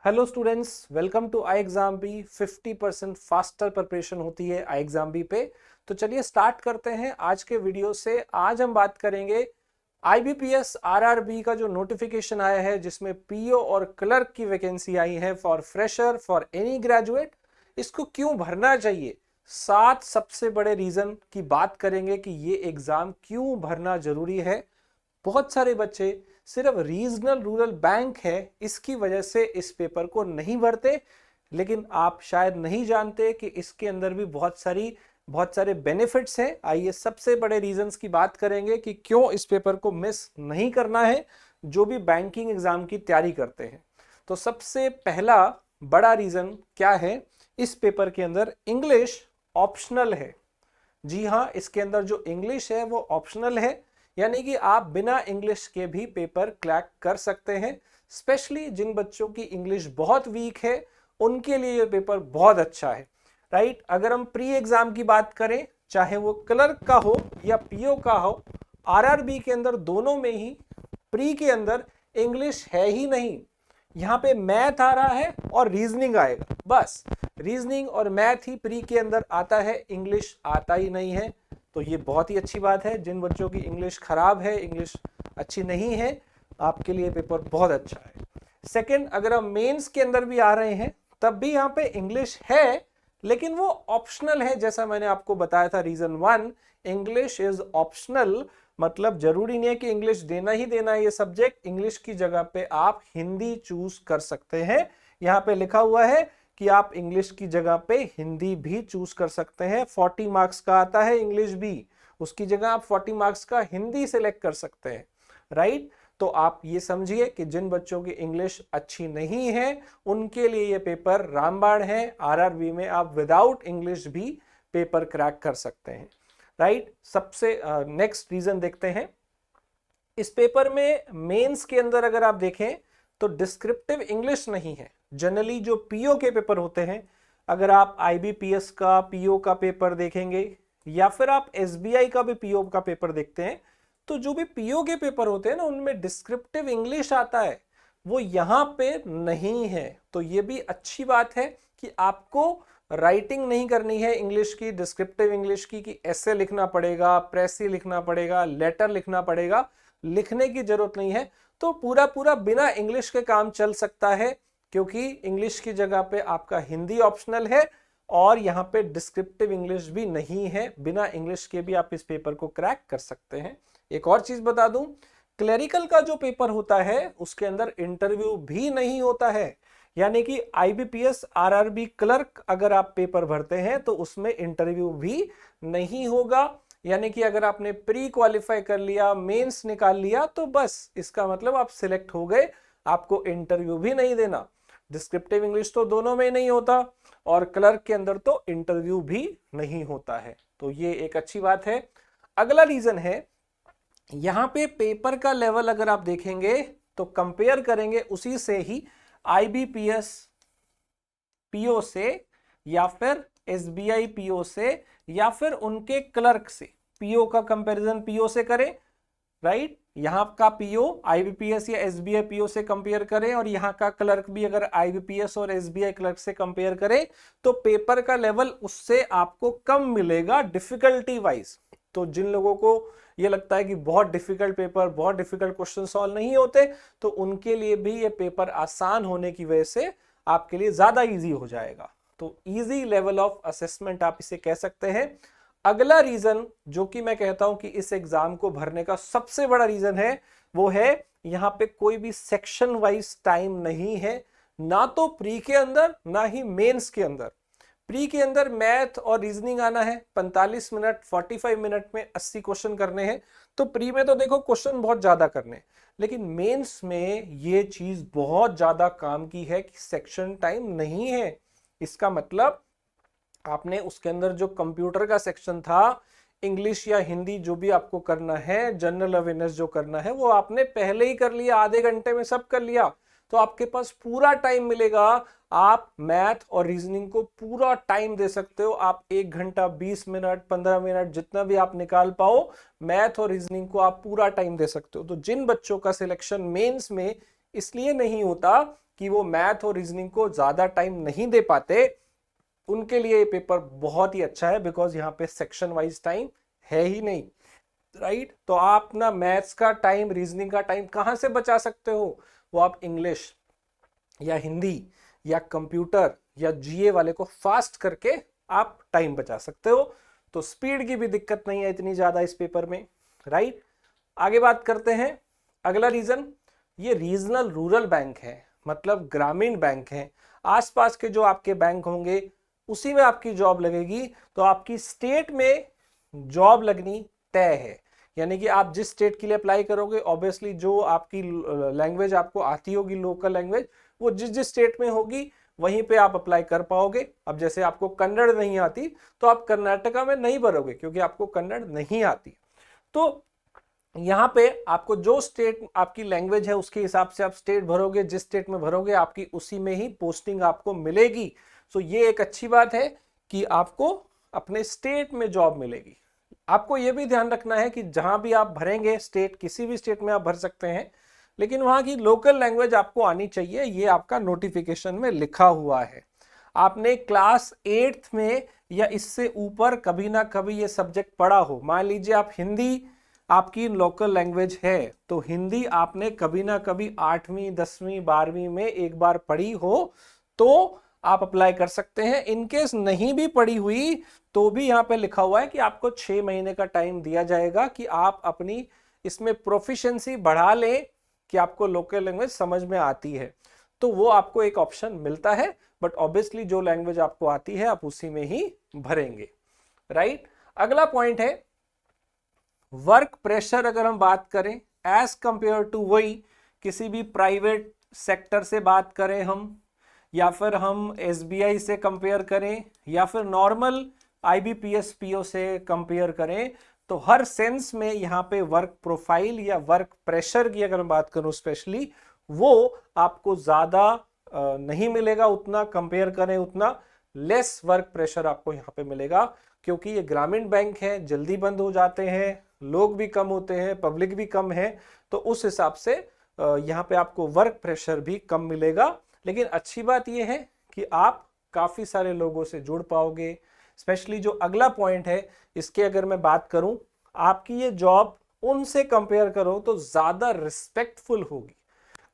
Hello students, welcome to ixamBee. 50% faster preparation होती है आई exam B पे। तो चलिए स्टार्ट करते हैं आज के वीडियो से। आज हम बात करेंगे आईबीपीएस आरआरबी का जो नोटिफिकेशन आया है जिसमें पीओ और क्लर्क की वैकेंसी आई है for fresher, for any graduate. इसको क्यों भरना चाहिए, 7 सबसे बड़े रीजन की बात करेंगे कि ये एग्जाम क्यों भरना जरूरी है। बहुत सारे बच्चे सिर्फ रीजनल रूरल बैंक है इसकी वजह से इस पेपर को नहीं भरते, लेकिन आप शायद नहीं जानते कि इसके अंदर भी बहुत सारे बेनिफिट्स हैं। आइए सबसे बड़े रीजंस की बात करेंगे कि क्यों इस पेपर को मिस नहीं करना है जो भी बैंकिंग एग्जाम की तैयारी करते हैं। तो सबसे पहला बड़ा रीजन क्या है, इस पेपर के अंदर इंग्लिश ऑप्शनल है। जी हाँ, इसके अंदर जो इंग्लिश है वो ऑप्शनल है, यानी कि आप बिना इंग्लिश के भी पेपर क्रैक कर सकते हैं। स्पेशली जिन बच्चों की इंग्लिश बहुत वीक है उनके लिए ये पेपर बहुत अच्छा है। राइट, अगर हम प्री एग्जाम की बात करें, चाहे वो क्लर्क का हो या पीओ का हो, आरआरबी के अंदर दोनों में ही प्री के अंदर इंग्लिश है ही नहीं। यहाँ पे मैथ आ रहा है और रीजनिंग आएगा, बस रीजनिंग और मैथ ही प्री के अंदर आता है, इंग्लिश आता ही नहीं है। तो ये बहुत ही अच्छी बात है। जिन बच्चों की इंग्लिश खराब है, इंग्लिश अच्छी नहीं है, आपके लिए पेपर बहुत अच्छा है। सेकंड, अगर हम मेंस के अंदर भी आ रहे हैं तब भी यहाँ पे इंग्लिश है, लेकिन वो ऑप्शनल है। जैसा मैंने आपको बताया था, रीजन 1, इंग्लिश इज ऑप्शनल, मतलब जरूरी नहीं है कि इंग्लिश देना ही देना है ये सब्जेक्ट। इंग्लिश की जगह पे आप हिंदी चूज कर सकते हैं। यहाँ पे लिखा हुआ है कि आप इंग्लिश की जगह पे हिंदी भी चूज कर सकते हैं। 40 मार्क्स का आता है इंग्लिश भी, उसकी जगह आप 40 मार्क्स का हिंदी सिलेक्ट कर सकते हैं। राइट, तो आप ये समझिए कि जिन बच्चों की इंग्लिश अच्छी नहीं है उनके लिए ये पेपर रामबाण है। आरआरबी में आप विदाउट इंग्लिश भी पेपर क्रैक कर सकते हैं। राइट, सबसे नेक्स्ट रीजन देखते हैं। इस पेपर में मेंस के अंदर अगर आप देखें तो डिस्क्रिप्टिव इंग्लिश नहीं है। जनरली जो पीओ के पेपर होते हैं, अगर आप आईबीपीएस का पीओ का पेपर देखेंगे या फिर आप एसबीआई का भी पीओ का पेपर देखते हैं, तो जो भी पीओ के पेपर होते हैं ना, उनमें डिस्क्रिप्टिव इंग्लिश आता है, वो यहाँ पे नहीं है। तो ये भी अच्छी बात है कि आपको राइटिंग नहीं करनी है इंग्लिश की, डिस्क्रिप्टिव इंग्लिश की, कि ऐसे लिखना पड़ेगा, प्रेसी लिखना पड़ेगा, लेटर लिखना पड़ेगा, लिखने की जरूरत नहीं है। तो पूरा पूरा बिना इंग्लिश के काम चल सकता है, क्योंकि इंग्लिश की जगह पे आपका हिंदी ऑप्शनल है और यहाँ पे डिस्क्रिप्टिव इंग्लिश भी नहीं है। बिना इंग्लिश के भी आप इस पेपर को क्रैक कर सकते हैं। एक और चीज बता दूं, क्लेरिकल का जो पेपर होता है उसके अंदर इंटरव्यू भी नहीं होता है। यानी कि आईबीपीएस आरआरबी क्लर्क अगर आप पेपर भरते हैं तो उसमें इंटरव्यू भी नहीं होगा। यानी कि अगर आपने प्री क्वालिफाई कर लिया, मेंस निकाल लिया, तो बस इसका मतलब आप सिलेक्ट हो गए, आपको इंटरव्यू भी नहीं देना। डिस्क्रिप्टिव इंग्लिश तो दोनों में नहीं होता और क्लर्क के अंदर तो इंटरव्यू भी नहीं होता है। तो ये एक अच्छी बात है। अगला रीजन है, यहां पे पेपर का लेवल अगर आप देखेंगे तो कंपेयर करेंगे उसी से ही आईबीपीएस पीओ से या फिर एसबीआई पीओ से या फिर उनके क्लर्क से। पीओ का कंपैरिजन पीओ से करें, राइट, यहां का पीओ आईबीपीएस या एसबीआई पीओ से कंपेयर करें और यहां का क्लर्क भी अगर आईबीपीएस और एसबीआई क्लर्क से कंपेयर करें तो पेपर का लेवल उससे आपको कम मिलेगा डिफिकल्टी वाइज। तो जिन लोगों को ये लगता है कि बहुत डिफिकल्ट पेपर, बहुत डिफिकल्ट क्वेश्चन सॉल्व नहीं होते, तो उनके लिए भी ये पेपर आसान होने की वजह से आपके लिए ज्यादा इजी हो जाएगा। तो इजी लेवल ऑफ असेसमेंट आप इसे कह सकते हैं। अगला रीजन जो कि मैं कहता हूं कि इस एग्जाम को भरने का सबसे बड़ा रीजन है, वो है यहां पे कोई भी सेक्शन वाइज टाइम नहीं है, ना तो प्री के अंदर ना ही मेंस के अंदर। प्री के अंदर मैथ और रीजनिंग आना है, 45 मिनट 45 मिनट में 80 क्वेश्चन करने हैं। तो प्री में तो देखो क्वेश्चन बहुत ज्यादा करने, लेकिन मेंस में ये चीज बहुत ज्यादा काम की है कि सेक्शन टाइम नहीं है। इसका मतलब आपने उसके अंदर जो कंप्यूटर का सेक्शन था, इंग्लिश या हिंदी जो भी आपको करना है, जनरल अवेयरनेस जो करना है, वो आपने पहले ही कर लिया, आधे घंटे में सब कर लिया। तो आपके पास पूरा टाइम मिलेगा, आप मैथ और रीजनिंग को पूरा टाइम दे सकते हो। आप 1 घंटा 20 मिनट 15 मिनट जितना भी आप निकाल पाओ, मैथ और रीजनिंग को आप पूरा टाइम दे सकते हो। तो जिन बच्चों का सिलेक्शन मेंस में इसलिए नहीं होता कि वो मैथ और रीजनिंग को ज्यादा टाइम नहीं दे पाते, उनके लिए ये पेपर बहुत ही अच्छा है, बिकॉज यहाँ पे सेक्शन वाइज टाइम है ही नहीं, राइट। तो आप ना मैथ्स का टाइम, रीजनिंग का टाइम कहाँ से बचा सकते हो? वो आप इंग्लिश या हिंदी या कंप्यूटर या जीए वाले को फास्ट करके आप टाइम बचा सकते हो। तो स्पीड की भी दिक्कत नहीं है इतनी ज्यादा इस पेपर में, राइट। आगे बात करते हैं। अगला रीजन, ये रीजनल रूरल बैंक है, मतलब ग्रामीण बैंक है। आसपास के जो आपके बैंक होंगे उसी में आपकी जॉब लगेगी, तो आपकी स्टेट में जॉब लगनी तय है। यानी कि आप जिस स्टेट के लिए अप्लाई करोगे, ऑब्वियसली जो आपकी लैंग्वेज आपको आती होगी, लोकल लैंग्वेज, वो जिस जिस स्टेट में होगी वहीं पे आप अप्लाई कर पाओगे। अब जैसे आपको कन्नड़ नहीं आती तो आप कर्नाटका में नहीं भरोगे क्योंकि आपको कन्नड़ नहीं आती। तो यहाँ पे आपको जो स्टेट आपकी लैंग्वेज है उसके हिसाब से आप स्टेट भरोगे, जिस स्टेट में भरोगे आपकी उसी में ही पोस्टिंग आपको मिलेगी। सो ये एक अच्छी बात है कि आपको अपने स्टेट में जॉब मिलेगी। आपको ये भी ध्यान रखना है कि जहां भी आप भरेंगे स्टेट, किसी भी स्टेट में आप भर सकते हैं, लेकिन वहां की लोकल लैंग्वेज आपको आनी चाहिए, ये आपका नोटिफिकेशन में लिखा हुआ है। आपने क्लास 8th में या इससे ऊपर कभी ना कभी ये सब्जेक्ट पढ़ा हो। मान लीजिए आप हिंदी आपकी लोकल लैंग्वेज है, तो हिंदी आपने कभी ना कभी 8वीं 10वीं 12वीं में एक बार पढ़ी हो तो आप अप्लाई कर सकते हैं। इनकेस नहीं भी पढ़ी हुई तो भी यहाँ पे लिखा हुआ है कि आपको 6 महीने का टाइम दिया जाएगा कि आप अपनी इसमें प्रोफिशिएंसी बढ़ा लें कि आपको लोकल लैंग्वेज समझ में आती है, तो वो आपको एक ऑप्शन मिलता है। बट ऑब्वियसली जो लैंग्वेज आपको आती है आप उसी में ही भरेंगे, राइट। अगला पॉइंट है वर्क प्रेशर। अगर हम बात करें एज कंपेयर टू वही किसी भी प्राइवेट सेक्टर से बात करें हम, या फिर हम एसबीआई से कंपेयर करें, या फिर नॉर्मल आईबीपीएस पीओ से कंपेयर करें, तो हर सेंस में यहाँ पे वर्क प्रोफाइल या वर्क प्रेशर की अगर मैं बात करूं स्पेशली, वो आपको ज्यादा नहीं मिलेगा उतना, कंपेयर करें उतना लेस वर्क प्रेशर आपको यहाँ पे मिलेगा, क्योंकि ये ग्रामीण बैंक है, जल्दी बंद हो जाते हैं, लोग भी कम होते हैं, पब्लिक भी कम है, तो उस हिसाब से यहाँ पे आपको वर्क प्रेशर भी कम मिलेगा। लेकिन अच्छी बात यह है कि आप काफी सारे लोगों से जुड़ पाओगे। स्पेशली जो अगला पॉइंट है इसके अगर मैं बात करूं, आपकी ये जॉब उनसे कंपेयर करो तो ज्यादा रिस्पेक्टफुल होगी,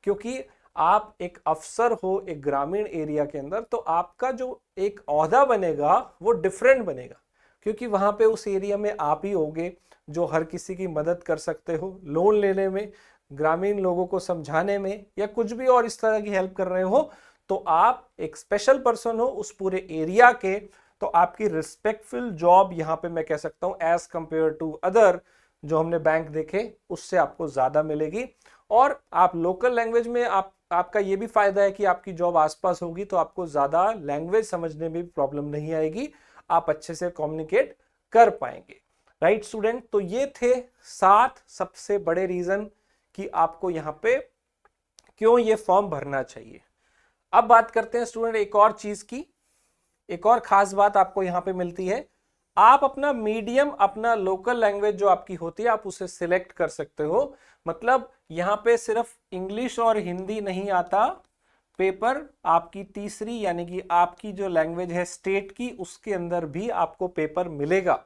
क्योंकि आप एक अफसर हो एक ग्रामीण एरिया के अंदर, तो आपका जो एक ओहदा बनेगा वो डिफरेंट बनेगा, क्योंकि वहां पे उस एरिया में आप ही होगे जो हर किसी की मदद कर सकते हो, लोन लेने में, ग्रामीण लोगों को समझाने में, या कुछ भी और इस तरह की हेल्प कर रहे हो। तो आप एक स्पेशल पर्सन हो उस पूरे एरिया के, तो आपकी रिस्पेक्टफुल जॉब यहाँ पे मैं कह सकता हूँ एज कंपेयर टू अदर जो हमने बैंक देखे उससे आपको ज्यादा मिलेगी। और आप लोकल लैंग्वेज में आपका ये भी फायदा है कि आपकी जॉब आसपास होगी, तो आपको ज्यादा लैंग्वेज समझने में भी प्रॉब्लम नहीं आएगी, आप अच्छे से कम्युनिकेट कर पाएंगे, राइट स्टूडेंट। तो ये थे 7 सबसे बड़े रीजन कि आपको यहाँ पे क्यों ये फॉर्म भरना चाहिए। अब बात करते हैं स्टूडेंट एक और चीज की, एक और खास बात आपको यहाँ पे मिलती है, आप अपना मीडियम, अपना लोकल लैंग्वेज जो आपकी होती है आप उसे सिलेक्ट कर सकते हो। मतलब यहाँ पे सिर्फ इंग्लिश और हिंदी नहीं आता, पेपर आपकी तीसरी यानी कि आपकी जो लैंग्वेज है स्टेट की उसके अंदर भी आपको पेपर मिलेगा।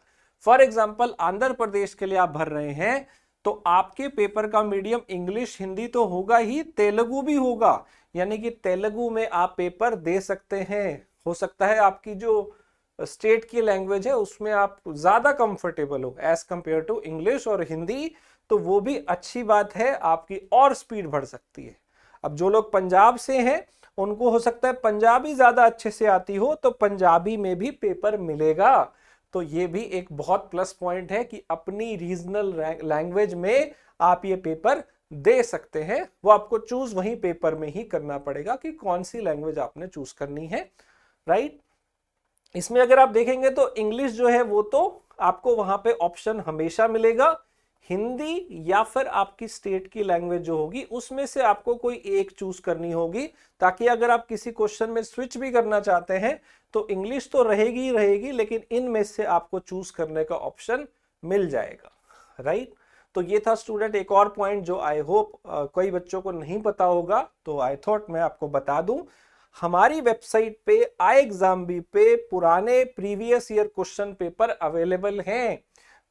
फॉर एग्जाम्पल आंध्र प्रदेश के लिए आप भर रहे हैं तो आपके पेपर का मीडियम इंग्लिश हिंदी तो होगा ही, तेलुगु भी होगा, यानी कि तेलुगु में आप पेपर दे सकते हैं। हो सकता है आपकी जो स्टेट की लैंग्वेज है उसमें आप ज्यादा कंफर्टेबल हो एज कंपेयर टू इंग्लिश और हिंदी, तो वो भी अच्छी बात है, आपकी और स्पीड बढ़ सकती है। अब जो लोग पंजाब से हैं उनको हो सकता है पंजाबी ज्यादा अच्छे से आती हो, तो पंजाबी में भी पेपर मिलेगा। तो ये भी एक बहुत प्लस पॉइंट है कि अपनी रीजनल लैंग्वेज में आप ये पेपर दे सकते हैं। वो आपको चूज वहीं पेपर में ही करना पड़ेगा कि कौन सी लैंग्वेज आपने चूज करनी है, राइट। इसमें अगर आप देखेंगे तो इंग्लिश जो है वो तो आपको वहां पे ऑप्शन हमेशा मिलेगा, हिंदी या फिर आपकी स्टेट की लैंग्वेज जो होगी उसमें से आपको कोई एक चूज करनी होगी, ताकि अगर आप किसी क्वेश्चन में स्विच भी करना चाहते हैं तो इंग्लिश तो रहेगी ही रहेगी, लेकिन इनमें से आपको चूज करने का ऑप्शन मिल जाएगा, राइट। तो ये था स्टूडेंट एक और पॉइंट जो आई होप कई बच्चों को नहीं पता होगा, तो आई थॉट मैं आपको बता दूं। हमारी वेबसाइट पे iExamB पे पुराने previous year question paper available हैं,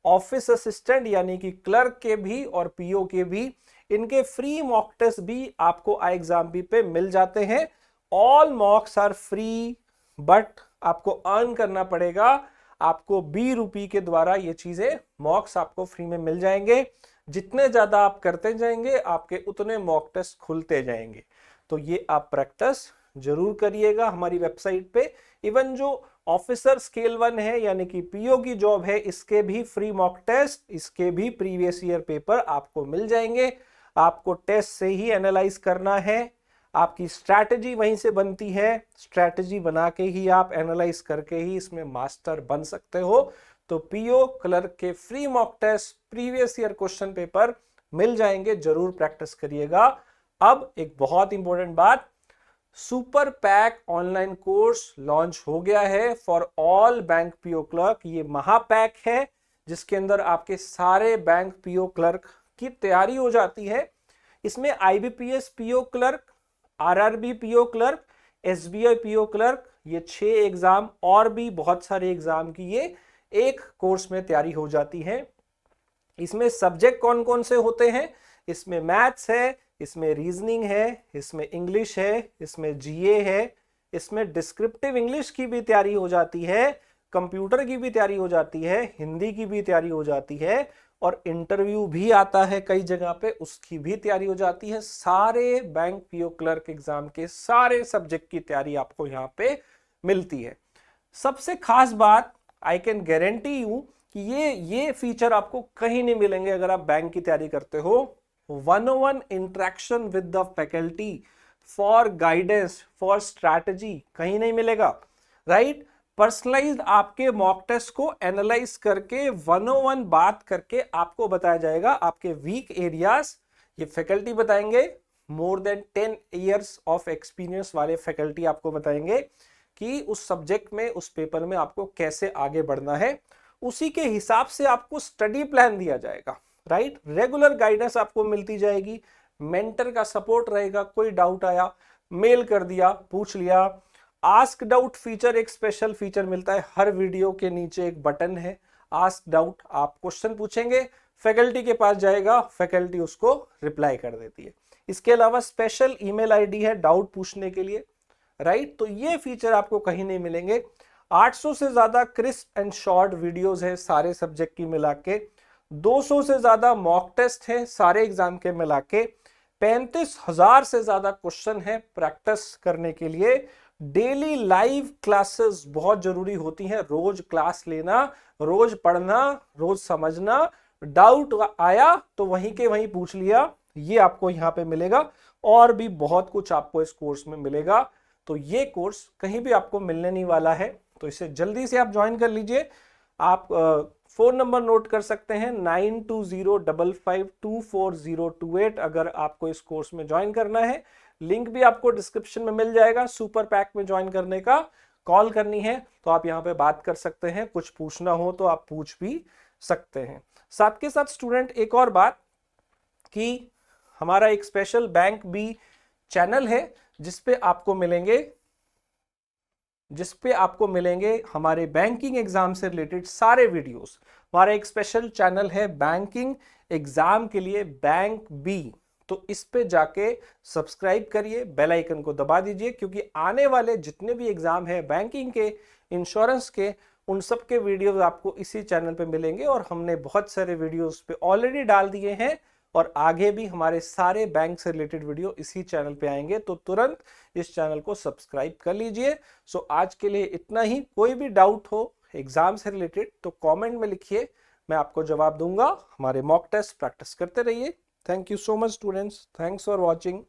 ऑफिस असिस्टेंट यानी कि क्लर्क के भी और पीओ के भी। इनके फ्री मॉक टेस्ट भी आपको iExamB पे मिल जाते हैं। All mocks are free, but आपको अर्न करना पड़ेगा। आपको ₹20 के द्वारा ये चीजें मॉक्स आपको फ्री में मिल जाएंगे। जितने ज्यादा आप करते जाएंगे आपके उतने मॉक टेस्ट खुलते जाएंगे। तो ये आप प्रैक्टिस जरूर करिएगा हमारी वेबसाइट पे। इवन जो ऑफिसर स्केल 1 है यानी कि पीओ की जॉब है, इसके भी फ्री मॉक टेस्ट, इसके भी प्रीवियस ईयर पेपर आपको मिल जाएंगे। आपको टेस्ट से ही एनालाइज करना है, आपकी स्ट्रैटेजी वहीं से बनती है। स्ट्रैटेजी बना के ही आप एनालाइज करके ही इसमें मास्टर बन सकते हो। तो पीओ क्लर्क के free mock test, previous year question paper मिल जाएंगे, जरूर प्रैक्टिस करिएगा। अब एक बहुत इंपॉर्टेंट बात, super pack online course launch हो गया है for all bank PO clerk. ये महापैक है जिसके अंदर आपके सारे बैंक पीओ क्लर्क की तैयारी हो जाती है। इसमें IBPS PO clerk, RRB PO clerk, SBI PO clerk, ये 6 एग्जाम और भी बहुत सारे एग्जाम की ये एक कोर्स में तैयारी हो जाती है। इसमें सब्जेक्ट कौन कौन से होते हैं? इसमें मैथ्स है, इसमें रीजनिंग है, इसमें इंग्लिश है, इसमें जीए है, इसमें डिस्क्रिप्टिव इंग्लिश की भी तैयारी हो जाती है, कंप्यूटर की भी तैयारी हो जाती है, हिंदी की भी तैयारी हो जाती है, और इंटरव्यू भी आता है कई जगह पे, उसकी भी तैयारी हो जाती है। सारे बैंक पीओ क्लर्क एग्जाम के सारे सब्जेक्ट की तैयारी आपको यहाँ पे मिलती है। सबसे खास बात, आई कैन गारंटी यू कि ये फीचर आपको कहीं नहीं मिलेंगे अगर आप बैंक की तैयारी करते हो। 101 interaction with the faculty for guidance, for strategy, कहीं नहीं मिलेगा, राइट? पर्सनलाइज्ड आपके मॉक टेस्ट को एनालाइज करके 101 बात करके आपको बताया जाएगा। आपके वीक एरियाज ये फैकल्टी बताएंगे, more than 10 years of experience वाले फैकल्टी आपको बताएंगे कि उस सब्जेक्ट में, उस पेपर में आपको कैसे आगे बढ़ना है। उसी के हिसाब से आपको स्टडी प्लान दिया जाएगा, राइट? रेगुलर गाइडेंस आपको मिलती जाएगी, मेंटर का सपोर्ट रहेगा। कोई डाउट आया, मेल कर दिया, पूछ लिया। आस्क डाउट फीचर, एक स्पेशल फीचर मिलता है, हर वीडियो के नीचे एक बटन है आस्क डाउट। आप क्वेश्चन पूछेंगे, फैकल्टी के पास जाएगा, फैकल्टी उसको रिप्लाई कर देती है। इसके अलावा स्पेशल ईमेल आईडी है डाउट पूछने के लिए, राइट? तो ये फीचर आपको कहीं नहीं मिलेंगे। 800 से ज्यादा क्रिस्प एंड शॉर्ट वीडियोस है सारे सब्जेक्ट की मिला के। 200 से ज्यादा मॉक टेस्ट है सारे एग्जाम के मिला के। 35,000 से ज्यादा क्वेश्चन है प्रैक्टिस करने के लिए। डेली लाइव क्लासेस बहुत जरूरी होती हैं, रोज क्लास लेना, रोज पढ़ना, रोज समझना। डाउट आया तो वहीं के वहीं पूछ लिया, ये आपको यहाँ पे मिलेगा। और भी बहुत कुछ आपको इस कोर्स में मिलेगा। तो ये कोर्स कहीं भी आपको मिलने नहीं वाला है, तो इसे जल्दी से आप ज्वाइन कर लीजिए। आप फोन नंबर नोट कर सकते हैं 9205524028 अगर आपको इस कोर्स में ज्वाइन करना है। लिंक भी आपको डिस्क्रिप्शन में मिल जाएगा। सुपर पैक में ज्वाइन करने का कॉल करनी है तो आप यहाँ पे बात कर सकते हैं, कुछ पूछना हो तो आप पूछ भी सकते हैं। साथ के साथ स्टूडेंट एक और बात कि हमारा एक स्पेशल बैंक बी चैनल है जिसपे आपको मिलेंगे हमारे बैंकिंग एग्जाम से रिलेटेड सारे वीडियोस। हमारा एक स्पेशल चैनल है बैंकिंग एग्जाम के लिए, बैंक बी। तो इस पे जाके सब्सक्राइब करिए, बेल आइकन को दबा दीजिए, क्योंकि आने वाले जितने भी एग्जाम है बैंकिंग के, इंश्योरेंस के, उन सब के वीडियोस आपको इसी चैनल पे मिलेंगे। और हमने बहुत सारे वीडियोस पे ऑलरेडी डाल दिए हैं और आगे भी हमारे सारे बैंक से रिलेटेड वीडियो इसी चैनल पे आएंगे, तो तुरंत इस चैनल को सब्सक्राइब कर लीजिए। सो आज के लिए इतना ही। कोई भी डाउट हो एग्जाम से रिलेटेड तो कमेंट में लिखिए, मैं आपको जवाब दूंगा। हमारे मॉक टेस्ट प्रैक्टिस करते रहिए। Thank you so much students, thanks for watching.